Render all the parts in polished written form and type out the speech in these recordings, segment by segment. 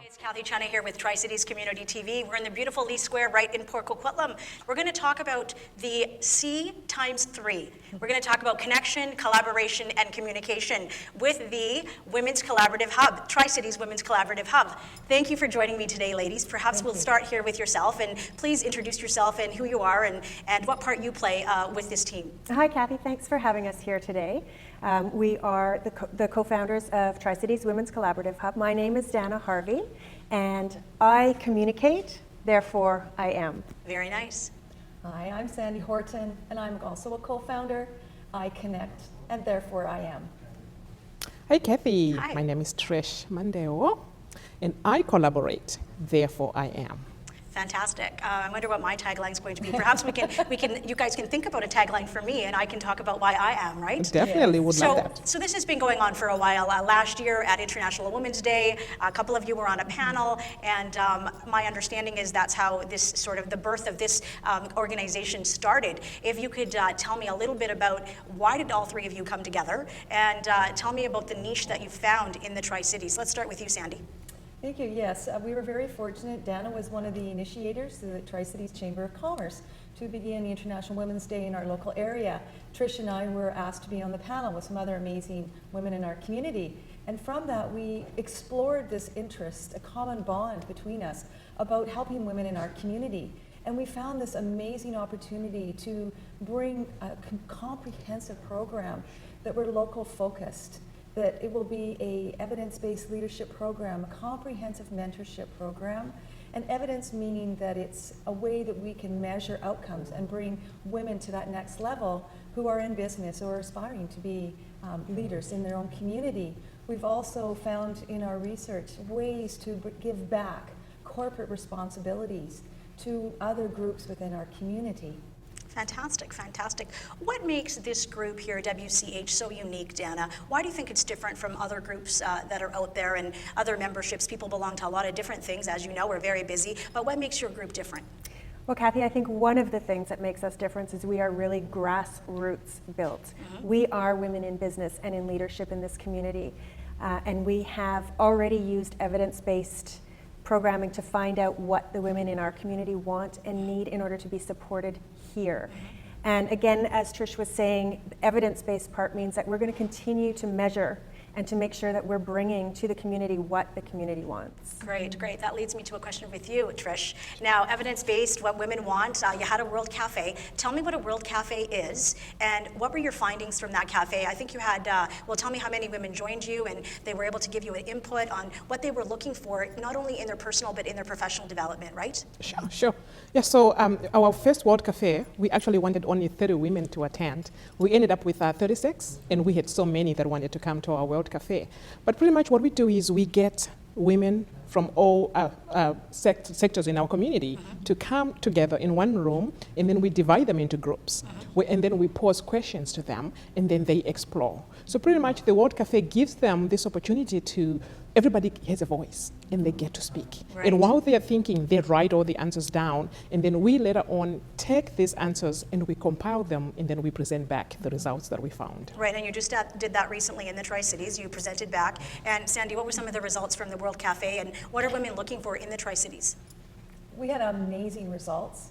It's Kathy Chena here with Tri-Cities Community TV. We're in the beautiful Lee Square right in Port Coquitlam. We're going to talk about the C times 3. We're going to talk about connection, collaboration, and communication with the Women's Collaborative Hub, Tri-Cities Women's Collaborative Hub. Thank you for joining me today, ladies. Perhaps we'll start here with yourself, and please introduce yourself and who you are and what part you play with this team. Hi, Kathy. Thanks for having us here today. We are the co-founders of Tri-Cities Women's Collaborative Hub. My name is Dana Harvey, and I communicate, therefore I am. Very nice. Hi, I'm Sandy Horton, and I'm also a co-founder. I connect, and therefore I am. Hi, Kathy. Hi. My name is Trish Mandeo, and I collaborate, therefore I am. Fantastic. I wonder what my tagline is going to be. Perhaps you guys can think about a tagline for me, and I can talk about why I am, right? Definitely would love that. So this has been going on for a while. Last year at International Women's Day, a couple of you were on a panel, and my understanding is that's how this sort of the birth of this organization started. If you could tell me a little bit about why did all three of you come together, and tell me about the niche that you found in the Tri-Cities. Let's start with you, Sandy. Thank you. Yes, we were very fortunate. Dana was one of the initiators through the Tri-Cities Chamber of Commerce to begin the International Women's Day in our local area. Trish and I were asked to be on the panel with some other amazing women in our community. And from that, we explored this interest, a common bond between us about helping women in our community. And we found this amazing opportunity to bring a comprehensive program that were local focused, that it will be a evidence-based leadership program, a comprehensive mentorship program, and evidence meaning that it's a way that we can measure outcomes and bring women to that next level who are in business or aspiring to be leaders in their own community. We've also found in our research ways to give back corporate responsibilities to other groups within our community. Fantastic, fantastic. What makes this group here, WCH, so unique, Dana? Why do you think it's different from other groups that are out there and other memberships? People belong to a lot of different things. As you know, we're very busy. But what makes your group different? Well, Kathy, I think one of the things that makes us different is we are really grassroots built. Mm-hmm. We are women in business and in leadership in this community. And we have already used evidence-based programming to find out what the women in our community want and need in order to be supported here. And again, as Trish was saying, the evidence-based part means that we're going to continue to measure and to make sure that we're bringing to the community what the community wants. Great, great. That leads me to a question with you, Trish. Now, evidence-based, what women want, you had a World Cafe. Tell me what a World Cafe is, and what were your findings from that cafe? I think you had, well, tell me how many women joined you, and they were able to give you an input on what they were looking for, not only in their personal, but in their professional development, right? Sure. Yeah, so our first World Cafe, we actually wanted only 30 women to attend. We ended up with 36, and we had so many that wanted to come to our World Cafe. But pretty much what we do is we get women from all sectors in our community to come together in one room, and then we divide them into groups. And then we pose questions to them, and then they explore. So pretty much the World Cafe gives them this opportunity to, everybody has a voice, and they get to speak. Right. And while they're thinking, they write all the answers down, and then we later on take these answers and we compile them, and then we present back the results that we found. Right, and you just did that recently in the Tri-Cities. You presented back. And Sandy, what were some of the results from the World Cafe, and what are women looking for in the Tri-Cities? We had amazing results,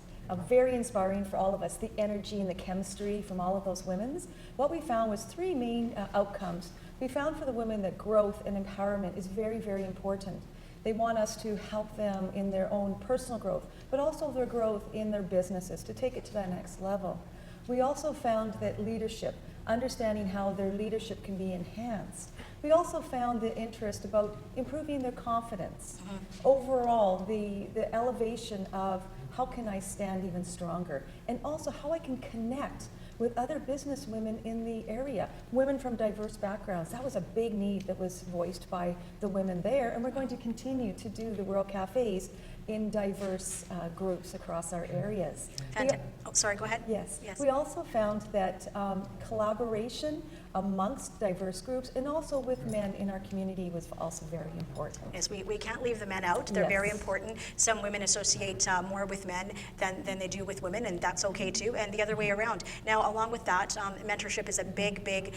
very inspiring for all of us, the energy and the chemistry from all of those women. What we found was three main outcomes. We found for the women that growth and empowerment is very, very important. They want us to help them in their own personal growth, but also their growth in their businesses to take it to that next level. We also found that leadership, understanding how their leadership can be enhanced. We also found the interest about improving their confidence. Overall, the elevation of how can I stand even stronger, and also how I can connect with other business women in the area, women from diverse backgrounds. That was a big need that was voiced by the women there, and we're going to continue to do the World Cafes in diverse groups across our areas. Oh, sorry, go ahead. Yes. Yes. We also found that collaboration amongst diverse groups and also with men in our community was also very important. Yes, we can't leave the men out. They're very Yes. important. Some women associate more with men than they do with women, and that's okay too, and the other way around. Now, along with that, mentorship is a big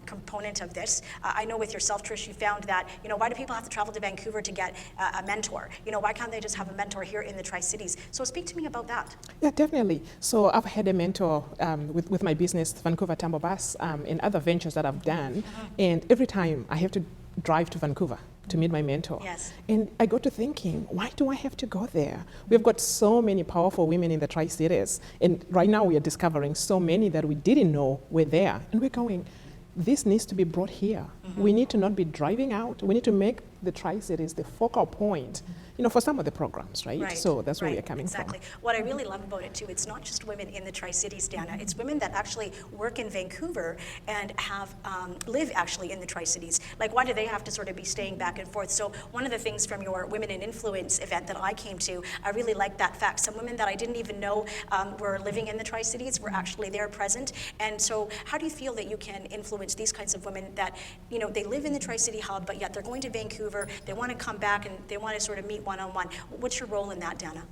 component of this. I know with yourself, Trish, you found that, why do people have to travel to Vancouver to get a mentor? Why can't they just have a mentor here in the Tri-Cities? So speak to me about that. Yeah, definitely. So I've had a mentor with my business, Vancouver Tambo Bus, and other ventures that I've done. And every time I have to drive to Vancouver to meet my mentor. Yes. And I got to thinking, why do I have to go there? We've got so many powerful women in the Tri-Cities. And right now we are discovering so many that we didn't know were there. And we're going, this needs to be brought here. We need to not be driving out. We need to make the Tri-Cities the focal point, for some of the programs, right? So that's where we are coming exactly. from. What I really love about it too, it's not just women in the Tri-Cities, Dana. It's women that actually work in Vancouver and have live actually in the Tri-Cities. Like, why do they have to sort of be staying back and forth? So one of the things from your Women in Influence event that I came to, I really liked that fact. Some women that I didn't even know were living in the Tri-Cities were actually there present. And so how do you feel that you can influence these kinds of women that, they live in the Tri-City hub, but yet they're going to Vancouver, they want to come back and they want to sort of meet one-on-one. What's your role in that, Dana?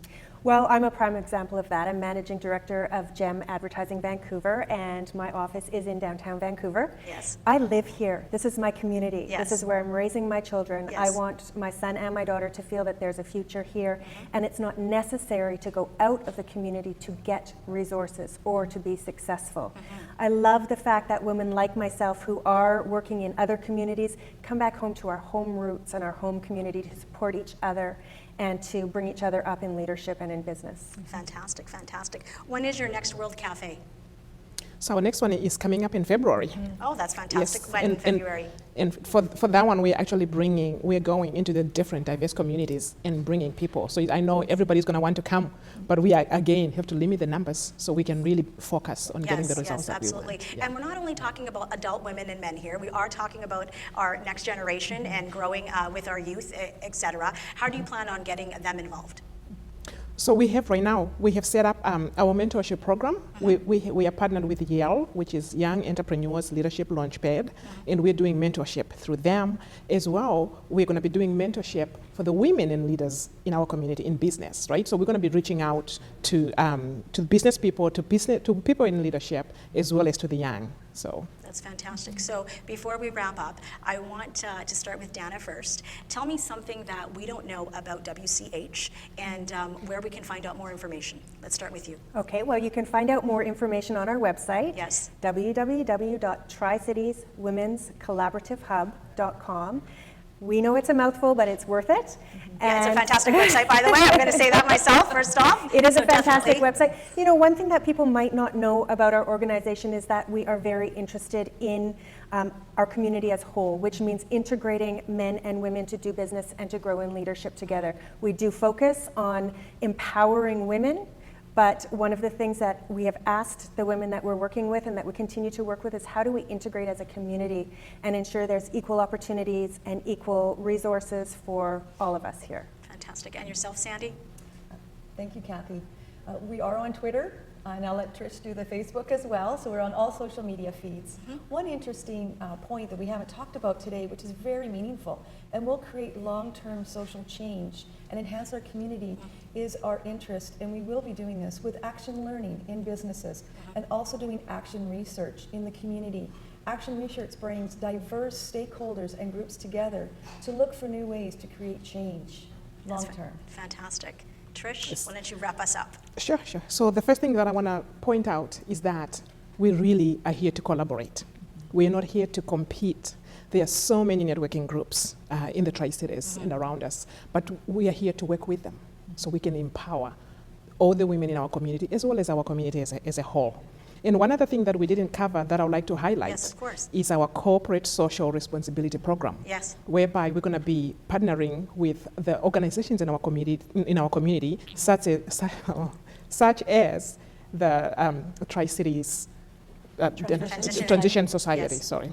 Well, I'm a prime example of that. I'm managing director of GEM Advertising Vancouver, and my office is in downtown Vancouver. Yes. I live here. This is my community. Yes. This is where I'm raising my children. Yes. I want my son and my daughter to feel that there's a future here, and it's not necessary to go out of the community to get resources or to be successful. I love the fact that women like myself who are working in other communities come back home to our home roots and our home community to support each other and to bring each other up in leadership and in business. Fantastic, fantastic. When is your next World Cafe? So our next one is coming up in February. Oh, that's fantastic. Yes, When in February? And for that one, we're going into the different diverse communities and bringing people. So I know everybody's going to want to come, but we are, again, have to limit the numbers so we can really focus on getting the results that we want. Yes, absolutely. And we're not only talking about adult women and men here, we are talking about our next generation and growing with our youth, et cetera. How do you plan on getting them involved? So we have set up our mentorship program. We are partnered with Yale, which is Young Entrepreneurs Leadership Launchpad, and we're doing mentorship through them. As well, we're going to be doing mentorship for the women and leaders in our community in business, right? So we're going to be reaching out to business people, to people in leadership, as well as to the young. So that's fantastic. So before we wrap up, I want to start with Dana first. Tell me something that we don't know about WCH and where we can find out more information. Let's start with you. Okay, well, you can find out more information on our website. Yes. www.tricitieswomenscollaborativehub.com. We know it's a mouthful, but it's worth it. Yeah, it's a fantastic website, by the way. I'm going to say that myself, first off. It is a So fantastic definitely. website. One thing that people might not know about our organization is that we are very interested in our community as a whole, which means integrating men and women to do business and to grow in leadership together. We do focus on empowering women, but one of the things that we have asked the women that we're working with and that we continue to work with is how do we integrate as a community and ensure there's equal opportunities and equal resources for all of us here. Fantastic. And yourself, Sandy? Thank you, Kathy. We are on Twitter, and I'll let Trish do the Facebook as well, so we're on all social media feeds. One interesting point that we haven't talked about today, which is very meaningful, and will create long-term social change and enhance our community, is our interest, and we will be doing this with action learning in businesses, and also doing action research in the community. Action research brings diverse stakeholders and groups together to look for new ways to create change long-term. Fantastic. Trish, Yes. why don't you wrap us up? Sure. So the first thing that I want to point out is that we really are here to collaborate. We're not here to compete. There are so many networking groups in the Tri-Cities and around us, but we are here to work with them so we can empower all the women in our community as well as our community as a whole. And one other thing that we didn't cover that I would like to highlight Yes, of course. is our corporate social responsibility program. Yes. Whereby we're going to be partnering with the organizations in our community, such as the Tri-Cities Transition Society. Yes. Sorry,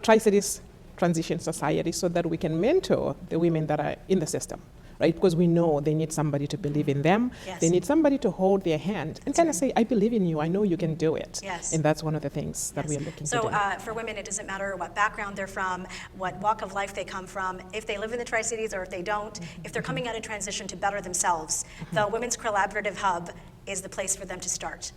Tri-Cities Transition Society, so that we can mentor the women that are in the system, right? Because we know they need somebody to believe in them. Yes. They need somebody to hold their hand and kind of say, I believe in you. I know you can do it. Yes. And that's one of the things that we are looking So to do. for women, it doesn't matter what background they're from, what walk of life they come from, if they live in the Tri-Cities or if they don't, if they're coming out of transition to better themselves, the Women's Collaborative Hub is the place for them to start.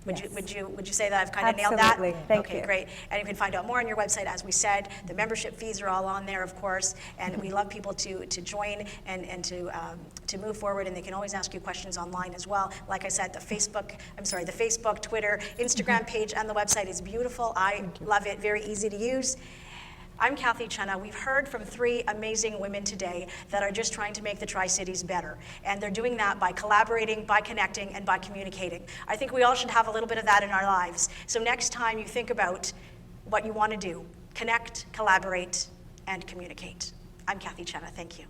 Would you say that I've kind of nailed that? Absolutely. Thank Okay, you. great. And you can find out more on your website, as we said. The membership fees are all on there, of course, and we love people to join and to move forward. And they can always ask you questions online as well. Like I said, the Facebook, Twitter, Instagram page, and the website is beautiful. I love it. Very easy to use. I'm Kathy Chenna. We've heard from 3 amazing women today that are just trying to make the Tri-Cities better. And they're doing that by collaborating, by connecting, and by communicating. I think we all should have a little bit of that in our lives. So next time you think about what you want to do, connect, collaborate, and communicate. I'm Kathy Chenna. Thank you.